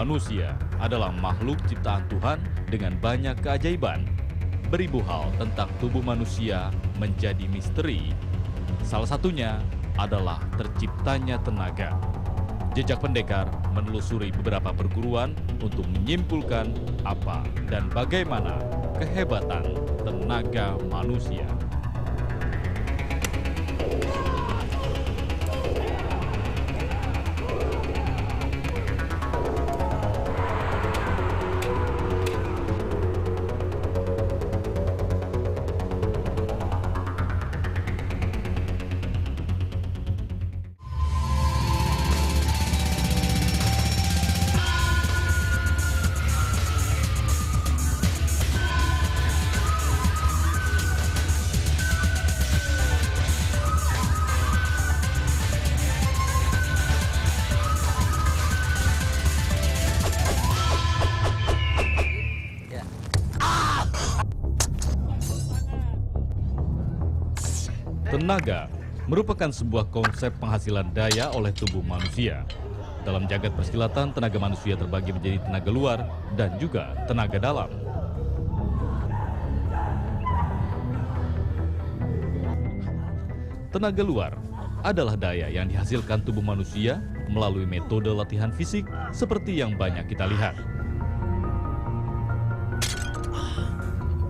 Manusia adalah makhluk ciptaan Tuhan dengan banyak keajaiban. Beribu hal tentang tubuh manusia menjadi misteri. Salah satunya adalah terciptanya tenaga. Jejak Pendekar menelusuri beberapa perguruan untuk menyimpulkan apa dan bagaimana kehebatan tenaga manusia. Tenaga merupakan sebuah konsep penghasilan daya oleh tubuh manusia. Dalam jagat persilatan, tenaga manusia terbagi menjadi tenaga luar dan juga tenaga dalam. Tenaga luar adalah daya yang dihasilkan tubuh manusia melalui metode latihan fisik seperti yang banyak kita lihat.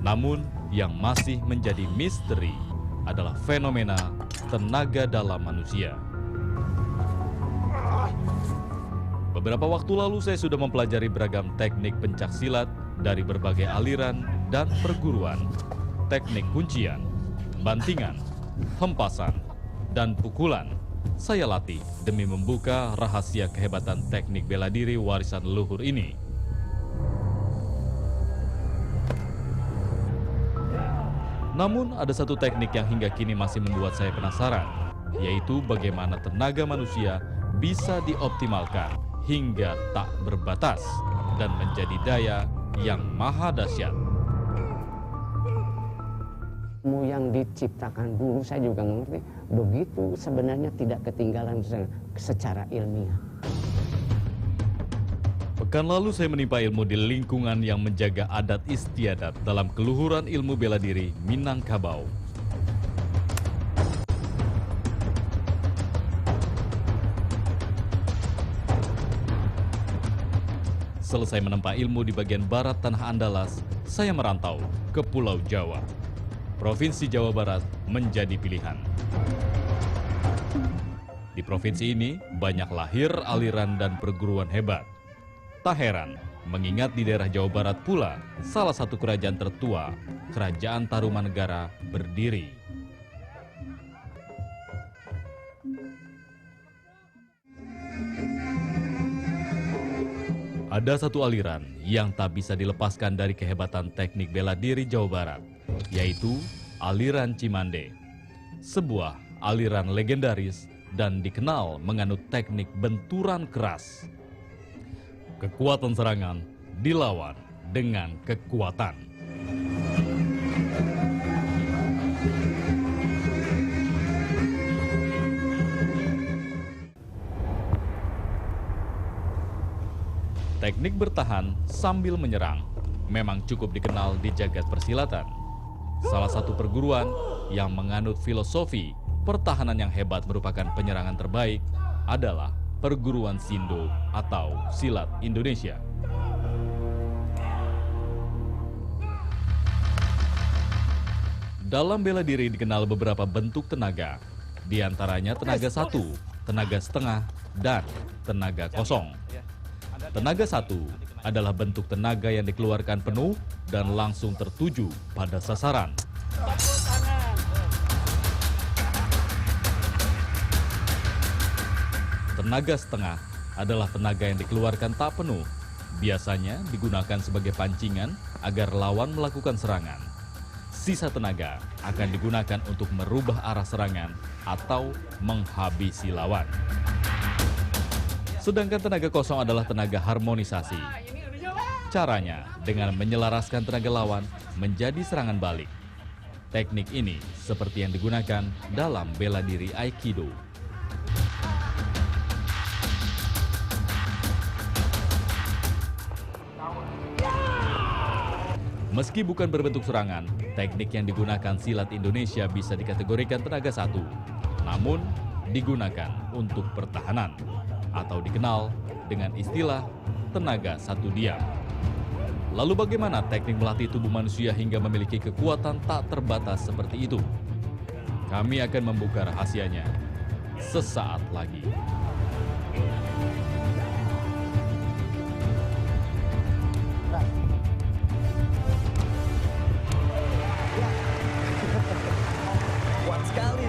Namun, yang masih menjadi misteri adalah fenomena tenaga dalam manusia. Beberapa waktu lalu saya sudah mempelajari beragam teknik pencak silat dari berbagai aliran dan perguruan. Teknik kuncian, bantingan, hempasan, dan pukulan saya latih demi membuka rahasia kehebatan teknik bela diri warisan leluhur ini. Namun ada satu teknik yang hingga kini masih membuat saya penasaran, yaitu bagaimana tenaga manusia bisa dioptimalkan hingga tak berbatas dan menjadi daya yang maha dahsyat. Yang diciptakan dulu saya juga mengerti, begitu sebenarnya tidak ketinggalan secara ilmiah. Pekan lalu saya menimpa ilmu di lingkungan yang menjaga adat istiadat dalam keluhuran ilmu bela diri Minangkabau. Selesai menempa ilmu di bagian barat tanah Andalas, saya merantau ke Pulau Jawa. Provinsi Jawa Barat menjadi pilihan. Di provinsi ini banyak lahir aliran dan perguruan hebat. Tak heran, mengingat di daerah Jawa Barat pula salah satu kerajaan tertua, Kerajaan Tarumanegara, berdiri. Ada satu aliran yang tak bisa dilepaskan dari kehebatan teknik bela diri Jawa Barat, yaitu aliran Cimande. Sebuah aliran legendaris dan dikenal menganut teknik benturan keras. Kekuatan serangan dilawan dengan kekuatan. Teknik bertahan sambil menyerang memang cukup dikenal di jagat persilatan. Salah satu perguruan yang menganut filosofi pertahanan yang hebat merupakan penyerangan terbaik adalah Perguruan Sindo atau Silat Indonesia. Dalam bela diri dikenal beberapa bentuk tenaga, di antaranya tenaga satu, tenaga setengah, dan tenaga kosong. Tenaga satu adalah bentuk tenaga yang dikeluarkan penuh dan langsung tertuju pada sasaran. Tenaga setengah adalah tenaga yang dikeluarkan tak penuh. Biasanya digunakan sebagai pancingan agar lawan melakukan serangan. Sisa tenaga akan digunakan untuk merubah arah serangan atau menghabisi lawan. Sedangkan tenaga kosong adalah tenaga harmonisasi. Caranya dengan menyelaraskan tenaga lawan menjadi serangan balik. Teknik ini seperti yang digunakan dalam bela diri Aikido. Meski bukan berbentuk serangan, teknik yang digunakan silat Indonesia bisa dikategorikan tenaga satu, namun digunakan untuk pertahanan atau dikenal dengan istilah tenaga satu diam. Lalu bagaimana teknik melatih tubuh manusia hingga memiliki kekuatan tak terbatas seperti itu? Kami akan membuka rahasianya sesaat lagi. Kuat sekali.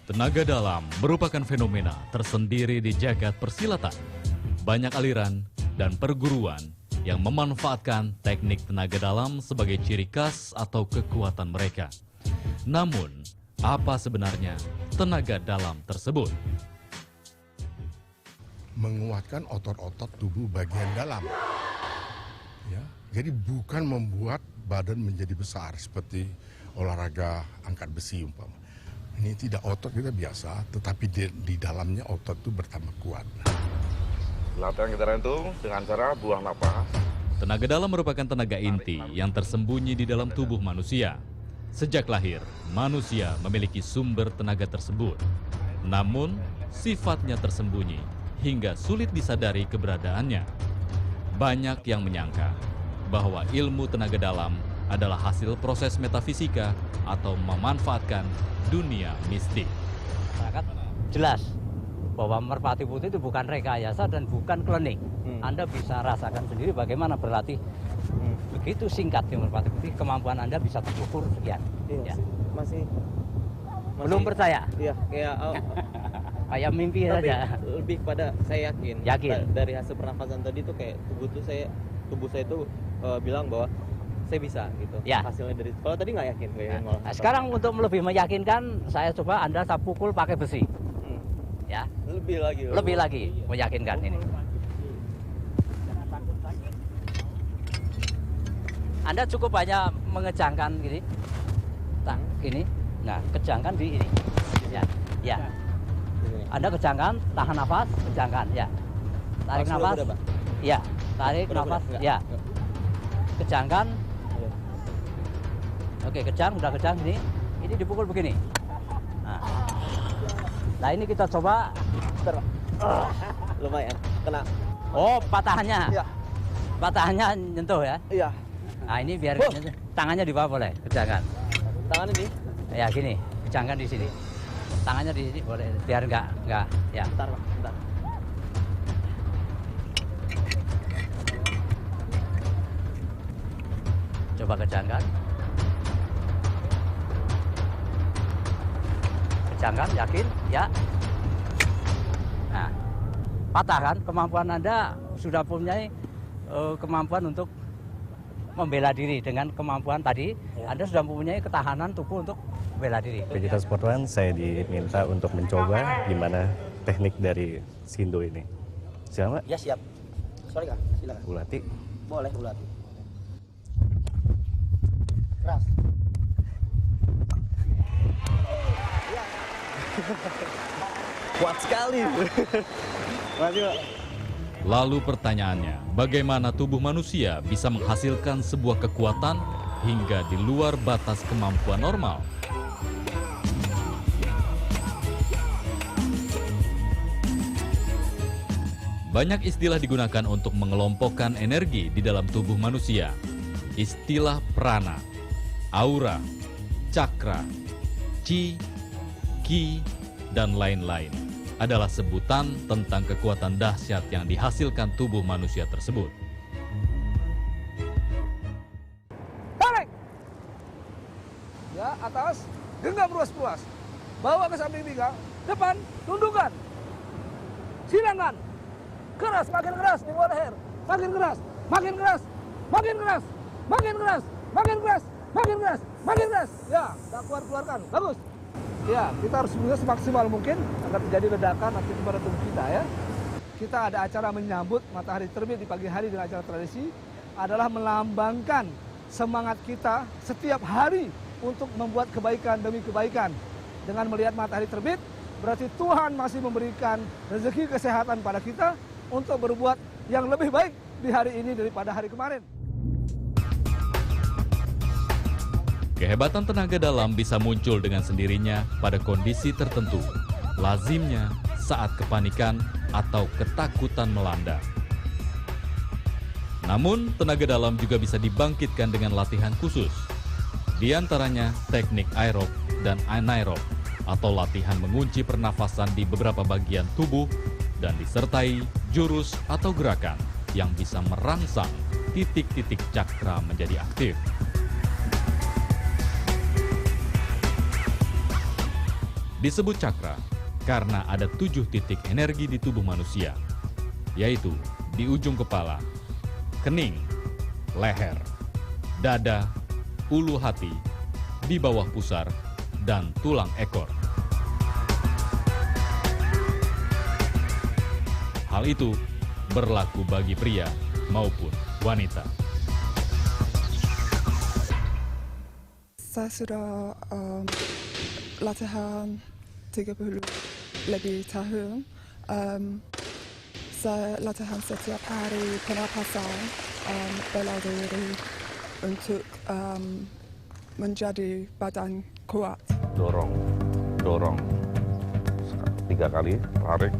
Tenaga dalam merupakan fenomena tersendiri di jagat persilatan. Banyak aliran dan perguruan yang memanfaatkan teknik tenaga dalam sebagai ciri khas atau kekuatan mereka. Namun, apa sebenarnya tenaga dalam tersebut? Menguatkan otot-otot tubuh bagian dalam. Ya, jadi bukan membuat badan menjadi besar seperti olahraga angkat besi umpama. Ini tidak otot kita biasa, tetapi di dalamnya otot itu bertambah kuat. Latihan kita itu dengan cara buang napas. Tenaga dalam merupakan tenaga inti yang tersembunyi di dalam tubuh manusia. Sejak lahir, manusia memiliki sumber tenaga tersebut. Namun, sifatnya tersembunyi hingga sulit disadari keberadaannya. Banyak yang menyangka bahwa ilmu tenaga dalam adalah hasil proses metafisika atau memanfaatkan dunia mistik. Masyarakat jelas bahwa merpati putih itu bukan rekayasa dan bukan klinik. Anda bisa rasakan sendiri bagaimana berlatih. Begitu singkat di merpati putih, kemampuan Anda bisa terukur sekian. Iya, Ya. masih Belum percaya? Iya, kayak Kayak mimpi tapi saja. lebih pada saya yakin. Yakin. Dari hasil pernafasan tadi tuh kayak tubuh saya tuh bilang bahwa saya bisa gitu. Ya. Hasilnya dari kalau tadi nggak yakin malah. Nah, sekarang untuk lebih meyakinkan, saya coba Anda saya pukul pakai besi. Ya, Lebih lagi. lebih lagi meyakinkan ini. Anda cukup hanya mengejangkan gini, tak gini. Nah, kejangkan di ini. Ya, ya. Anda kejangkan, tahan nafas, kejangkan, ya. Tarik Langsung nafas, udah, Pak? ya. Tarik Udah, nafas, enggak? ya. Kejangkan. Iya. Oke, kejang, udah kejang ini. Ini dipukul begini. Nah, ini kita coba. Lumayan kena. Oh, patahannya. Iya. Patahannya nyentuh ya. Iya. Nah, ini biar tangannya di bawah boleh, kejangkan. Tangan ini. Ya, gini, kejangkan di sini. Tangannya di sini boleh, biar enggak, ya. Bentar, Pak. Bentar. Coba kejangkan. Kejangkan, yakin? Ya. Nah, patah kan? Kemampuan Anda sudah punya kemampuan untuk membela diri dengan kemampuan tadi. Anda sudah mempunyai ketahanan tubuh untuk membela diri. Penyintas Sportwan, saya diminta untuk mencoba gimana teknik dari Sindo ini. Siapa? Ya siap. Sorry Kak, silakan. Ulati. Boleh Ulati. Keras. Kuat sekali. Masih, Pak. Lalu pertanyaannya, bagaimana tubuh manusia bisa menghasilkan sebuah kekuatan hingga di luar batas kemampuan normal? Banyak istilah digunakan untuk mengelompokkan energi di dalam tubuh manusia. Istilah prana, aura, cakra, chi, ki, dan lain-lain adalah sebutan tentang kekuatan dahsyat yang dihasilkan tubuh manusia tersebut. Tarik! Ya, atas, genggam ruas-ruas. Bawa ke samping pinggang, depan, tundukkan. Silangkan. Keras, makin keras di bawah leher. Makin keras, makin keras, makin keras, makin keras, makin keras, makin keras, makin keras. Ya, tak keluarkan. Bagus. Ya, kita harus berusaha semaksimal mungkin agar terjadi ledakan aktivitas pada tubuh kita ya. Kita ada acara menyambut matahari terbit di pagi hari dengan acara tradisi adalah melambangkan semangat kita setiap hari untuk membuat kebaikan demi kebaikan. Dengan melihat matahari terbit, berarti Tuhan masih memberikan rezeki kesehatan pada kita untuk berbuat yang lebih baik di hari ini daripada hari kemarin. Kehebatan tenaga dalam bisa muncul dengan sendirinya pada kondisi tertentu, lazimnya saat kepanikan atau ketakutan melanda. Namun, tenaga dalam juga bisa dibangkitkan dengan latihan khusus. Di antaranya teknik aerob dan anaerob, atau latihan mengunci pernafasan di beberapa bagian tubuh dan disertai jurus atau gerakan yang bisa merangsang titik-titik cakra menjadi aktif. Disebut cakra karena ada 7 titik energi di tubuh manusia, yaitu di ujung kepala, kening, leher, dada, ulu hati, di bawah pusar, dan tulang ekor. Hal itu berlaku bagi pria maupun wanita. Saya sudah latihan 30 lebih tahun. Saya latihan setiap hari pernapasan, bela diri untuk menjadi badan kuat. Dorong 3 kali, tarik,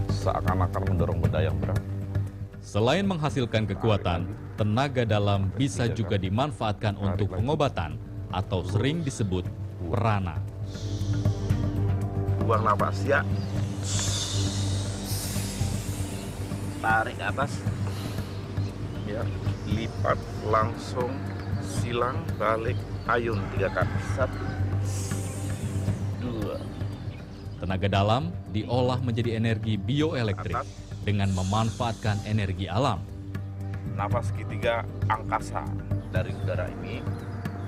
seakan-akan mendorong benda yang berat. Selain menghasilkan kekuatan, tenaga dalam bisa juga dimanfaatkan untuk pengobatan atau sering disebut prana. Buang nafas ya. Tarik ke atas. Ya, lipat langsung, silang, balik, ayun 3 kali. 1, 2. Tenaga dalam diolah menjadi energi bioelektrik dengan memanfaatkan energi alam. Nafas ketiga angkasa dari udara ini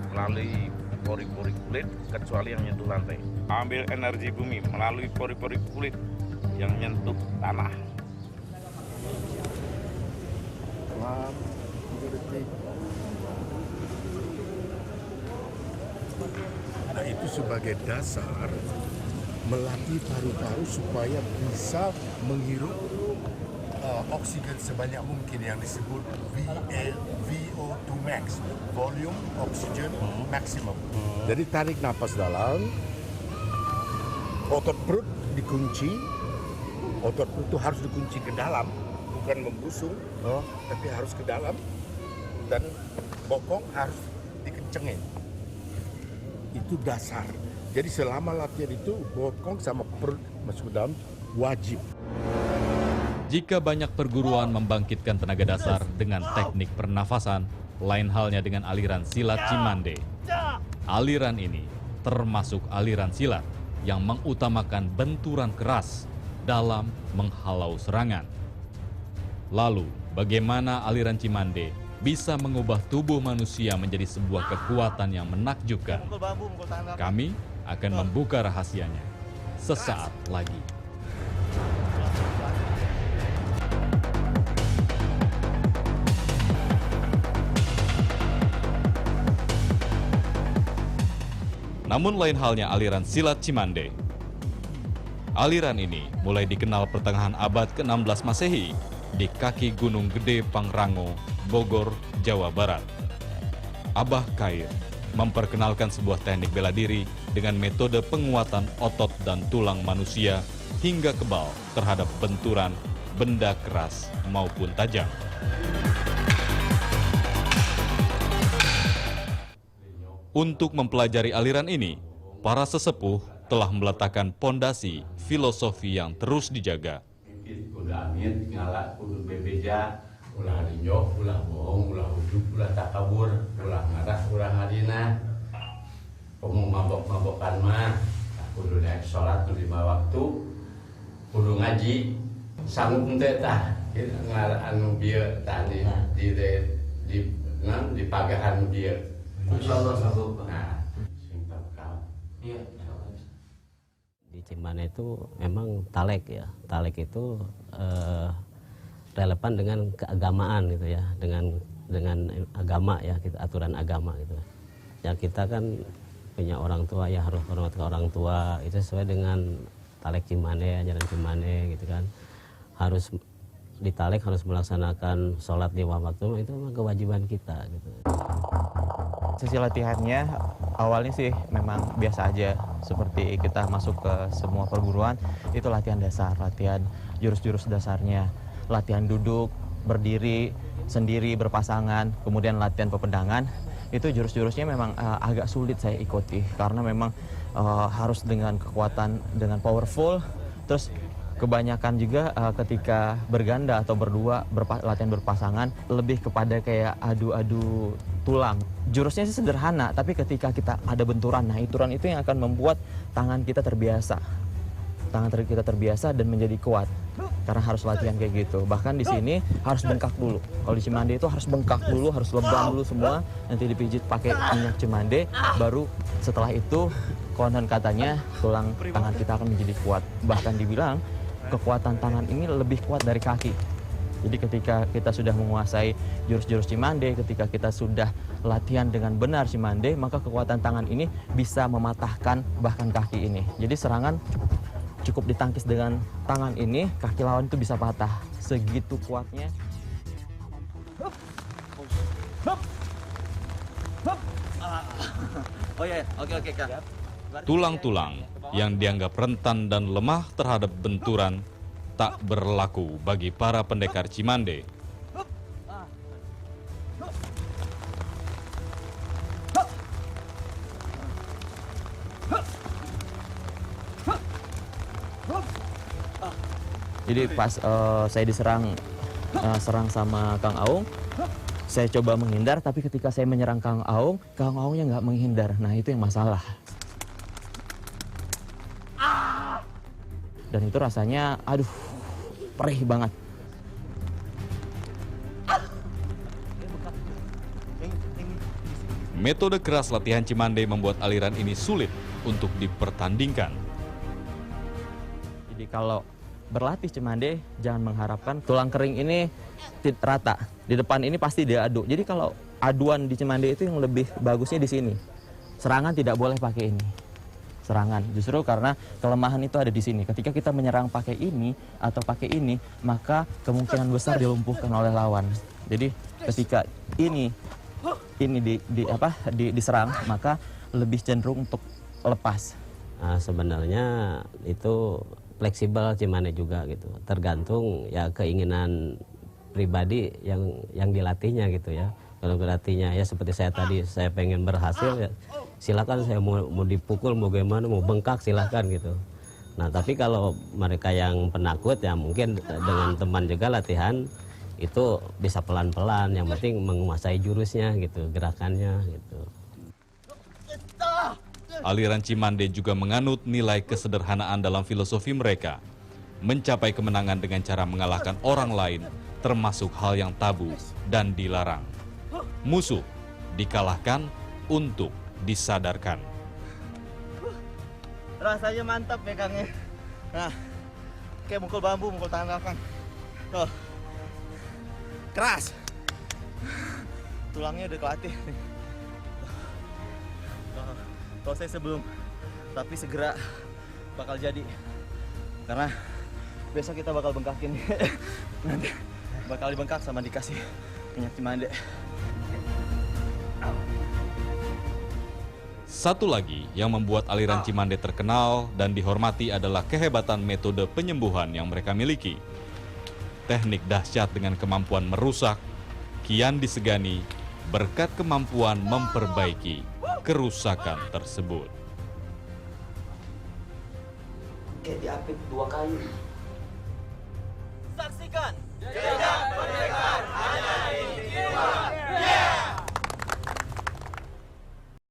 melalui pori-pori kulit kecuali yang nyentuh lantai. Ambil energi bumi melalui pori-pori kulit yang nyentuh tanah. Nah, itu sebagai dasar melatih paru-paru supaya bisa menghirup oksigen sebanyak mungkin yang disebut VO2 max, volume oxygen maximum. Jadi tarik napas dalam, otot perut dikunci, otot perut itu harus dikunci ke dalam, bukan membusung, tapi harus ke dalam, dan bokong harus dikencengin. Itu dasar. Jadi selama latihan itu bokong sama perut masuk ke dalam wajib. Jika banyak perguruan membangkitkan tenaga dasar dengan teknik pernafasan, lain halnya dengan aliran silat Cimande. Aliran ini termasuk aliran silat yang mengutamakan benturan keras dalam menghalau serangan. Lalu, bagaimana aliran Cimande bisa mengubah tubuh manusia menjadi sebuah kekuatan yang menakjubkan? Kami akan membuka rahasianya sesaat lagi. Namun lain halnya aliran silat Cimande. Aliran ini mulai dikenal pertengahan abad ke-16 Masehi di kaki Gunung Gede Pangrango, Bogor, Jawa Barat. Abah Khair memperkenalkan sebuah teknik bela diri dengan metode penguatan otot dan tulang manusia hingga kebal terhadap benturan benda keras maupun tajam. Untuk mempelajari aliran ini, para sesepuh telah meletakkan pondasi filosofi yang terus dijaga. Ulah amin, ngalak, kudu bebeja, ulah rinjok, ulah bohong, ulah ujub, ulah takabur, ulah ngarah, ulah ngadina. Kamu mabok-mabokan mah, kudu naik sholat 5 waktu, kudu ngaji, sanggup ente tah, anu bieu tah di pagahan bieu. Insyaallah sanggup. Nah, sing bakal. Iya, Cimande itu memang talek ya. Talek itu relevan dengan keagamaan gitu ya, dengan agama ya, aturan agama gitu. Ya kita kan punya orang tua ya, harus hormat ke orang tua, itu sesuai dengan talek Cimande, ajaran Cimande gitu kan. Harus di talek harus melaksanakan sholat 5 waktu, itu memang kewajiban kita gitu. Sesi latihannya awalnya sih memang biasa aja, seperti kita masuk ke semua perguruan itu latihan dasar, latihan jurus-jurus dasarnya, latihan duduk, berdiri, sendiri, berpasangan, kemudian latihan pepedangan. Itu jurus-jurusnya memang agak sulit saya ikuti karena memang harus dengan kekuatan, dengan powerful, terus kebanyakan juga ketika berganda atau berdua latihan berpasangan lebih kepada kayak adu-adu tulang. Jurusnya sih sederhana, tapi ketika kita ada benturan, nah benturan itu yang akan membuat tangan kita terbiasa. Tangan kita terbiasa dan menjadi kuat. Karena harus latihan kayak gitu. Bahkan di sini harus bengkak dulu. Kalau di Cimande itu harus bengkak dulu, harus lebam dulu semua, nanti dipijit pakai minyak Cimande, baru setelah itu konon katanya tulang tangan kita akan menjadi kuat. Bahkan dibilang kekuatan tangan ini lebih kuat dari kaki. Jadi ketika kita sudah menguasai jurus-jurus Cimande, ketika kita sudah latihan dengan benar Cimande, maka kekuatan tangan ini bisa mematahkan bahkan kaki ini. Jadi serangan cukup ditangkis dengan tangan ini, kaki lawan itu bisa patah. Segitu kuatnya. Oh iya, oke Kak. Tulang-tulang yang dianggap rentan dan lemah terhadap benturan tak berlaku bagi para pendekar Cimande. Jadi pas saya diserang sama Kang Aung, saya coba menghindar, tapi ketika saya menyerang Kang Aungnya nggak menghindar. Nah itu yang masalah. Dan itu rasanya, aduh, perih banget. Metode keras latihan Cimande membuat aliran ini sulit untuk dipertandingkan. Jadi kalau berlatih Cimande, jangan mengharapkan tulang kering ini rata. Di depan ini pasti dia adu. Jadi kalau aduan di Cimande itu yang lebih bagusnya di sini. Serangan tidak boleh pakai ini. Serangan, justru karena kelemahan itu ada di sini. Ketika kita menyerang pakai ini atau pakai ini, maka kemungkinan besar dilumpuhkan oleh lawan. Jadi ketika ini diserang, maka lebih cenderung untuk lepas. Nah, sebenarnya itu fleksibel Cimande juga gitu. Tergantung ya keinginan pribadi yang dilatihnya gitu ya. Kalau berlatihnya ya seperti saya tadi, saya pengen berhasil ya silakan, saya mau dipukul, mau gimana, mau bengkak silakan gitu. Nah tapi kalau mereka yang penakut ya mungkin dengan teman juga latihan itu bisa pelan-pelan, yang penting menguasai jurusnya gitu, gerakannya gitu. Aliran Cimande juga menganut nilai kesederhanaan dalam filosofi mereka. Mencapai kemenangan dengan cara mengalahkan orang lain termasuk hal yang tabu dan dilarang. Musuh dikalahkan untuk disadarkan. Rasanya mantap ya Kang ya. Nah, kayak mukul bambu, mukul tangan Kang. Tuh. Keras. Tulangnya udah kelatih nih. Kalau saya sebelum, tapi segera bakal jadi. Karena besok kita bakal bengkakin. Nanti bakal dibengkak sama dikasih minyak Cimande. Satu lagi yang membuat aliran Cimande terkenal dan dihormati adalah kehebatan metode penyembuhan yang mereka miliki. Teknik dahsyat dengan kemampuan merusak, kian disegani berkat kemampuan memperbaiki kerusakan tersebut. Diapit 2 kali. Saksikan